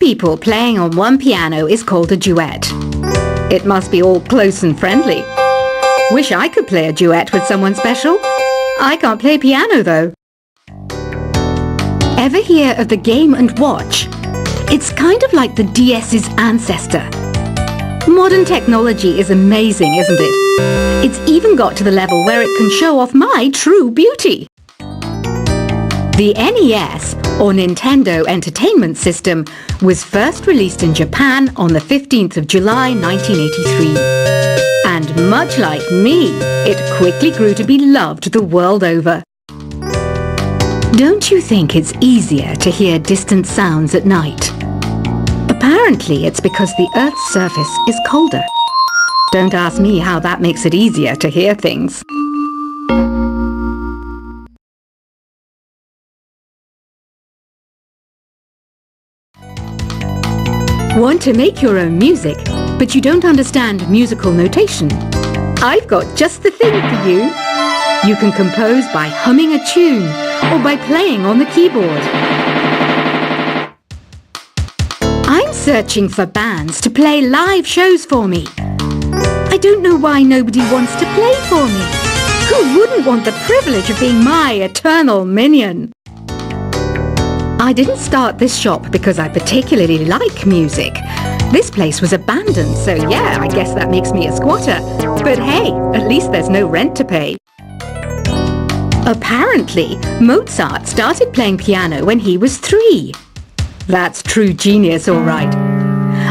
people playing on one piano is called a duet. It must be all close and friendly. Wish I could play a duet with someone special. I can't play piano though. Ever hear of the Game & Watch? It's kind of like the DS's ancestor. Modern technology is amazing, isn't it? It's even got to the level where it can show off my true beauty. The NES, or Nintendo Entertainment System, was first released in Japan on the 15th of July 1983. And much like me, it quickly grew to be loved the world over. Don't you think it's easier to hear distant sounds at night? Apparently, it's because the Earth's surface is colder. Don't ask me how that makes it easier to hear things. Want to make your own music, but you don't understand musical notation? I've got just the thing for you. You can compose by humming a tune or by playing on the keyboard. I'm searching for bands to play live shows for me. I don't know why nobody wants to play for me. Who wouldn't want the privilege of being my eternal minion? I didn't start this shop because I particularly like music. This place was abandoned, so yeah, I guess that makes me a squatter. But hey, at least there's no rent to pay. Apparently, Mozart started playing piano when he was 3. That's true genius, all right.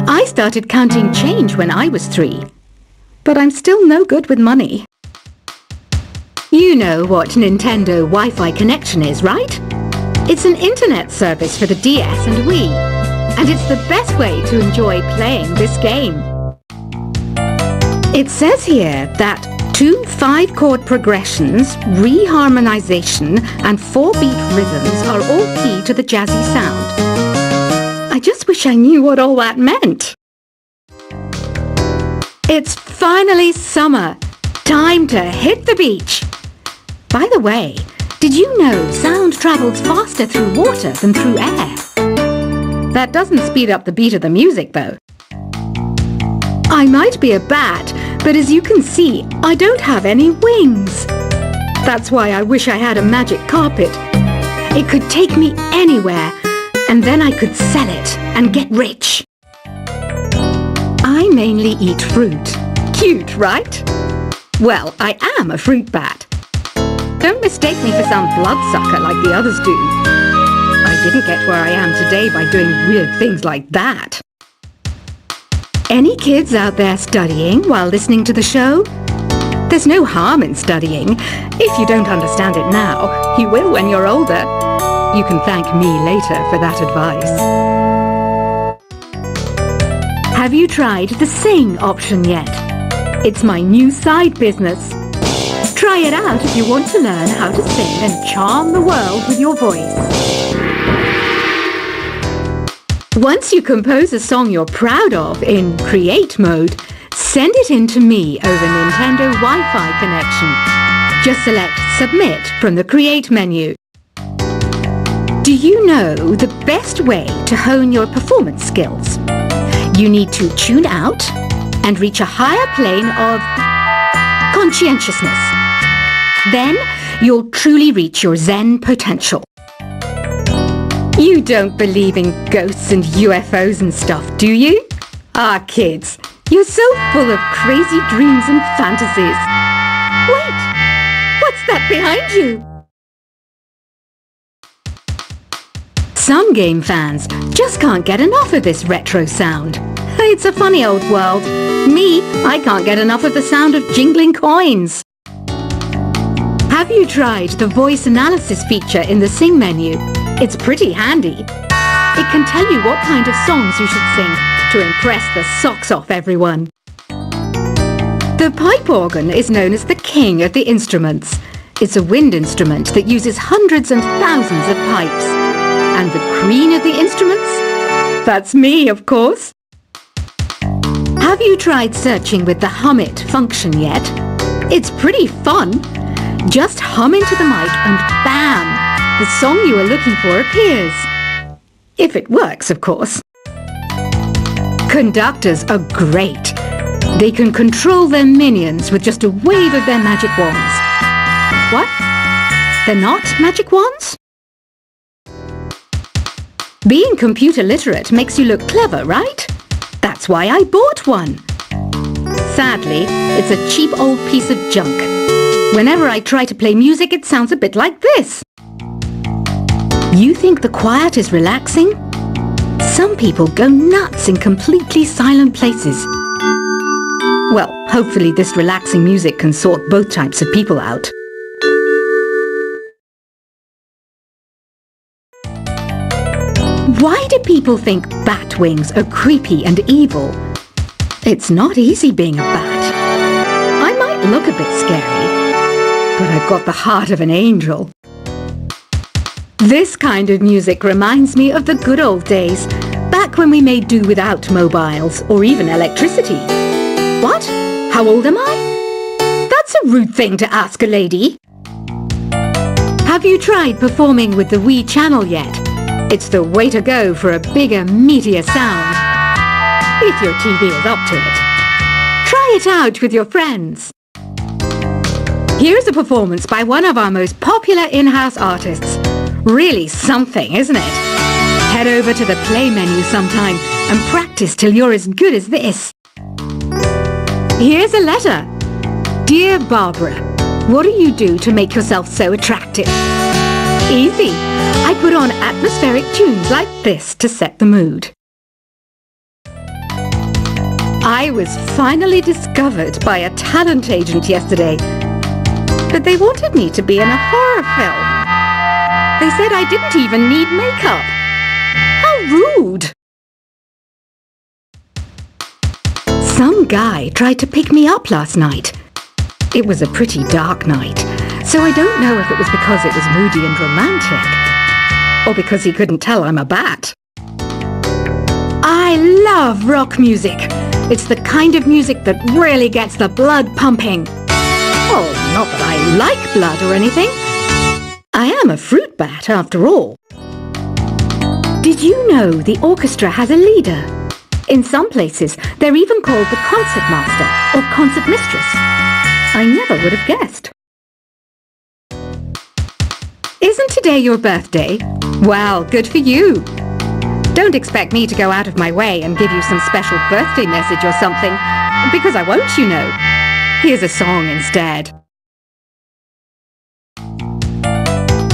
I started counting change when I was 3. But I'm still no good with money. You know what Nintendo Wi-Fi connection is, right? It's an internet service for the DS and Wii. And it's the best way to enjoy playing this game. It says here that 2 5-chord progressions, reharmonization, and 4-beat rhythms are all key to the jazzy sound. I just wish I knew what all that meant. It's finally summer. Time to hit the beach. By the way, did you know sound travels faster through water than through air? That doesn't speed up the beat of the music, though. I might be a bat, but as you can see, I don't have any wings. That's why I wish I had a magic carpet. It could take me anywhere, and then I could sell it and get rich. I mainly eat fruit. Cute, right? Well, I am a fruit bat. Don't mistake me for some bloodsucker like the others do. I didn't get where I am today by doing weird things like that. Any kids out there studying while listening to the show? There's no harm in studying. If you don't understand it now, you will when you're older. You can thank me later for that advice. Have you tried the sing option yet? It's my new side business. Try it out if you want to learn how to sing and charm the world with your voice. Once you compose a song you're proud of in Create mode, send it in to me over Nintendo Wi-Fi connection. Just select Submit from the Create menu. Do you know the best way to hone your performance skills? You need to tune out and reach a higher plane of conscientiousness. Then you'll truly reach your Zen potential. You don't believe in ghosts and UFOs and stuff, do you? Ah, kids, you're so full of crazy dreams and fantasies. Wait, what's that behind you? Some game fans just can't get enough of this retro sound. It's a funny old world. Me, I can't get enough of the sound of jingling coins. Have you tried the voice analysis feature in the Sing menu? It's pretty handy. It can tell you what kind of songs you should sing to impress the socks off everyone. The pipe organ is known as the king of the instruments. It's a wind instrument that uses hundreds and thousands of pipes. And the queen of the instruments? That's me, of course. Have you tried searching with the Hum It function yet? It's pretty fun. Just hum into the mic and bam! The song you are looking for appears. If it works, of course. Conductors are great. They can control their minions with just a wave of their magic wands. What? They're not magic wands? Being computer literate makes you look clever, right? That's why I bought one. Sadly, it's a cheap old piece of junk. Whenever I try to play music, it sounds a bit like this. You think the quiet is relaxing? Some people go nuts in completely silent places. Well, hopefully this relaxing music can sort both types of people out. Why do people think bat wings are creepy and evil? It's not easy being a bat. I might look a bit scary, but I've got the heart of an angel. This kind of music reminds me of the good old days, back when we made do without mobiles or even electricity. What? How old am I? That's a rude thing to ask a lady. Have you tried performing with the Wii channel yet? It's the way to go for a bigger, meatier sound. If your TV is up to it. Try it out with your friends. Here's a performance by one of our most popular in-house artists. Really something, isn't it? Head over to the play menu sometime and practice till you're as good as this. Here's a letter. Dear Barbara, what do you do to make yourself so attractive? Easy. I put on atmospheric tunes like this to set the mood. I was finally discovered by a talent agent yesterday, but they wanted me to be in a horror film. They said I didn't even need makeup. How rude! Some guy tried to pick me up last night. It was a pretty dark night, so I don't know if it was because it was moody and romantic, or because he couldn't tell I'm a bat. I love rock music. It's the kind of music that really gets the blood pumping. Oh, not that I like blood or anything. I am a fruit bat after all. Did you know the orchestra has a leader? In some places, they're even called the concert master or concert mistress. I never would have guessed. Isn't today your birthday? Well, good for you. Don't expect me to go out of my way and give you some special birthday message or something, because I won't, you know. Here's a song instead.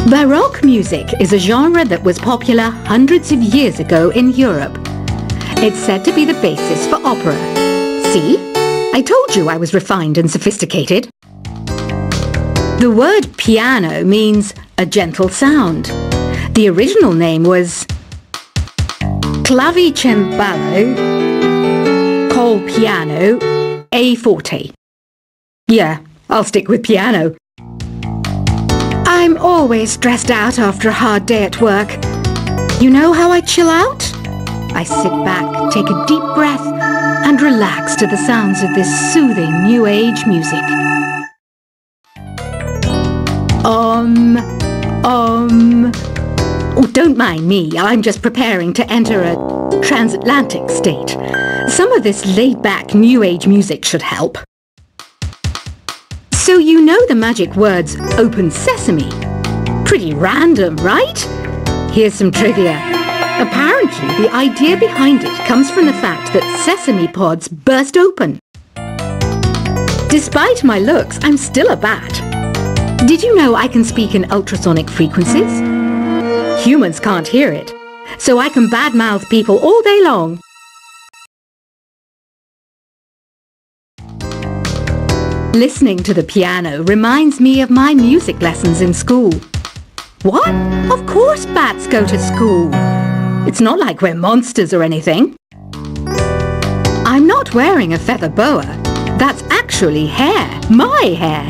Baroque music is a genre that was popular hundreds of years ago in Europe. It's said to be the basis for opera. See? I told you I was refined and sophisticated. The word piano means a gentle sound. The original name was clavicembalo col piano a forte. Yeah, I'll stick with piano. I'm always stressed out after a hard day at work. You know how I chill out? I sit back, take a deep breath, and relax to the sounds of this soothing new age music. Oh, don't mind me, I'm just preparing to enter a transatlantic state. Some of this laid-back new age music should help. So you know the magic words open sesame? Pretty random, right? Here's some trivia. Apparently, the idea behind it comes from the fact that sesame pods burst open. Despite my looks, I'm still a bat. Did you know I can speak in ultrasonic frequencies? Humans can't hear it, so I can badmouth people all day long. Listening to the piano reminds me of my music lessons in school. What? Of course bats go to school. It's not like we're monsters or anything. I'm not wearing a feather boa. That's actually hair, my hair.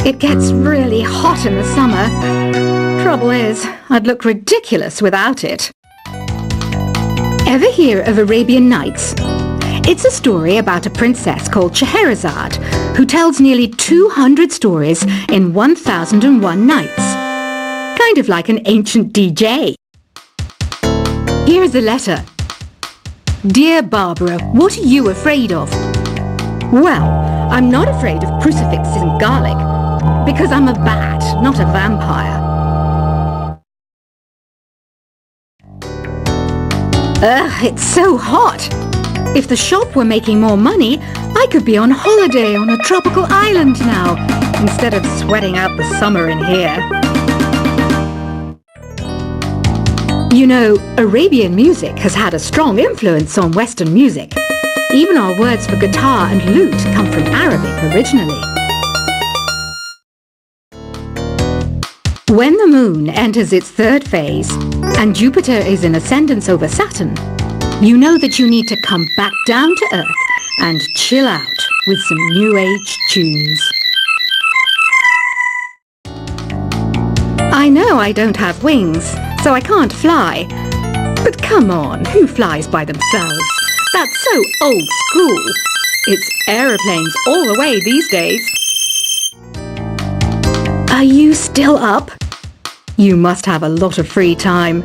It gets really hot in the summer. Trouble is, I'd look ridiculous without it. Ever hear of Arabian Nights? It's a story about a princess called Scheherazade who tells nearly 200 stories in 1001 nights. Kind of like an ancient DJ. Here's a letter. Dear Barbara, what are you afraid of? Well, I'm not afraid of crucifixes and garlic, because I'm a bat, not a vampire. Ugh, it's so hot. If the shop were making more money, I could be on holiday on a tropical island now, instead of sweating out the summer in here. You know, Arabian music has had a strong influence on Western music. Even our words for guitar and lute come from Arabic originally. When the moon enters its third phase and Jupiter is in ascendance over Saturn, you know that you need to come back down to Earth and chill out with some New Age tunes. I know I don't have wings, so I can't fly. But come on, who flies by themselves? That's so old school. It's aeroplanes all the way these days. Are you still up? You must have a lot of free time.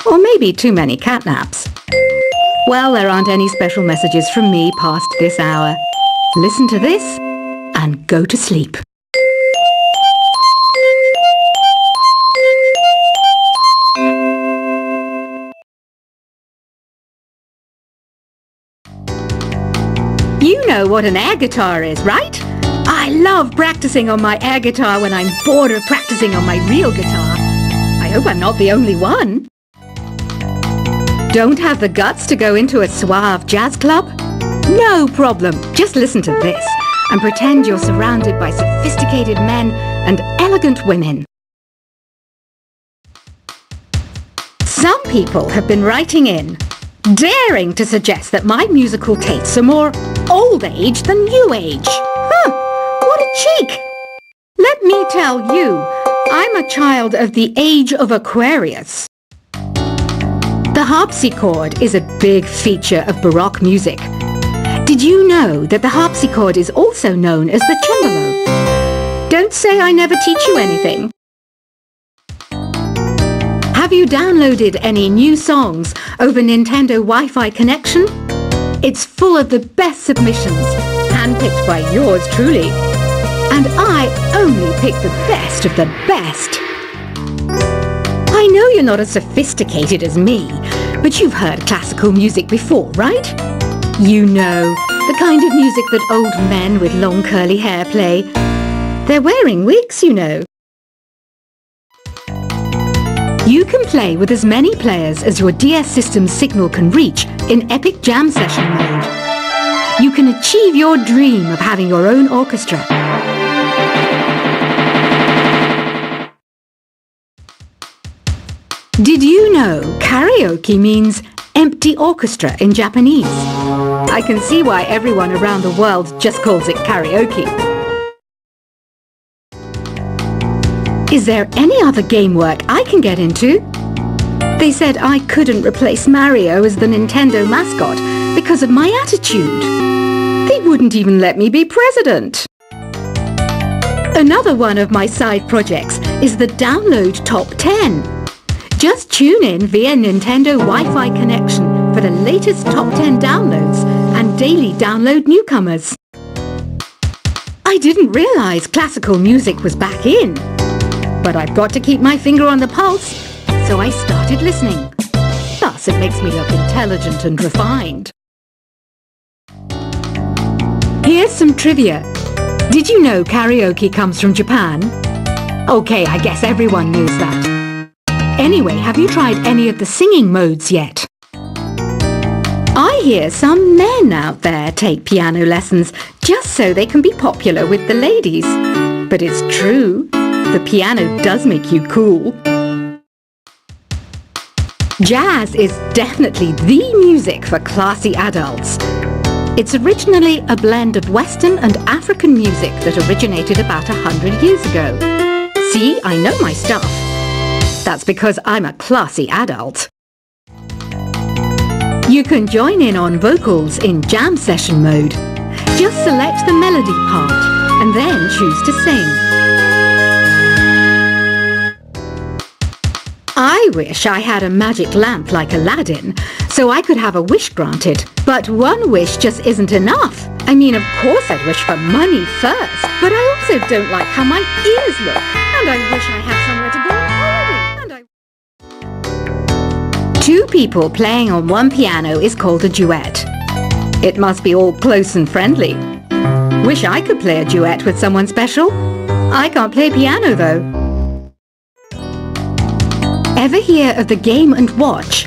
Or maybe too many catnaps. Well, there aren't any special messages from me past this hour. Listen to this and go to sleep. You know what an air guitar is, right? I love practicing on my air guitar when I'm bored of practicing on my real guitar. I hope I'm not the only one. Don't have the guts to go into a suave jazz club? No problem. Just listen to this and pretend you're surrounded by sophisticated men and elegant women. Some people have been writing in, daring to suggest that my musical tastes are more old age than new age. What a cheek! Let me tell you, I'm a child of the age of Aquarius. The harpsichord is a big feature of Baroque music. Did you know that the harpsichord is also known as the cembalo? Don't say I never teach you anything. Have you downloaded any new songs over Nintendo Wi-Fi connection? It's full of the best submissions, handpicked by yours truly. And I only pick the best of the best. I know you're not as sophisticated as me, but you've heard classical music before, right? You know, the kind of music that old men with long curly hair play. They're wearing wigs, you know. You can play with as many players as your DS system's signal can reach in Epic Jam Session mode. You can achieve your dream of having your own orchestra. Did you know karaoke means empty orchestra in Japanese? I can see why everyone around the world just calls it karaoke. Is there any other game work I can get into? They said I couldn't replace Mario as the Nintendo mascot because of my attitude. They wouldn't even let me be president. Another one of my side projects is the Download Top 10. Just tune in via Nintendo Wi-Fi connection for the latest top 10 downloads and daily download newcomers. I didn't realize classical music was back in, but I've got to keep my finger on the pulse, so I started listening. Thus, it makes me look intelligent and refined. Here's some trivia. Did you know karaoke comes from Japan? Okay, I guess everyone knows that. Anyway, have you tried any of the singing modes yet? I hear some men out there take piano lessons just so they can be popular with the ladies. But it's true, the piano does make you cool. Jazz is definitely the music for classy adults. It's originally a blend of Western and African music that originated about 100 years ago. See, I know my stuff. That's because I'm a classy adult. You can join in on vocals in jam session mode. Just select the melody part and then choose to sing. I wish I had a magic lamp like Aladdin, so I could have a wish granted. But one wish just isn't enough. I mean, of course I'd wish for money first, but I also don't like how my ears look, and I wish I had somewhere to go on holiday. Two people playing on one piano is called a duet. It must be all close and friendly. Wish I could play a duet with someone special. I can't play piano though. Ever hear of the Game & Watch?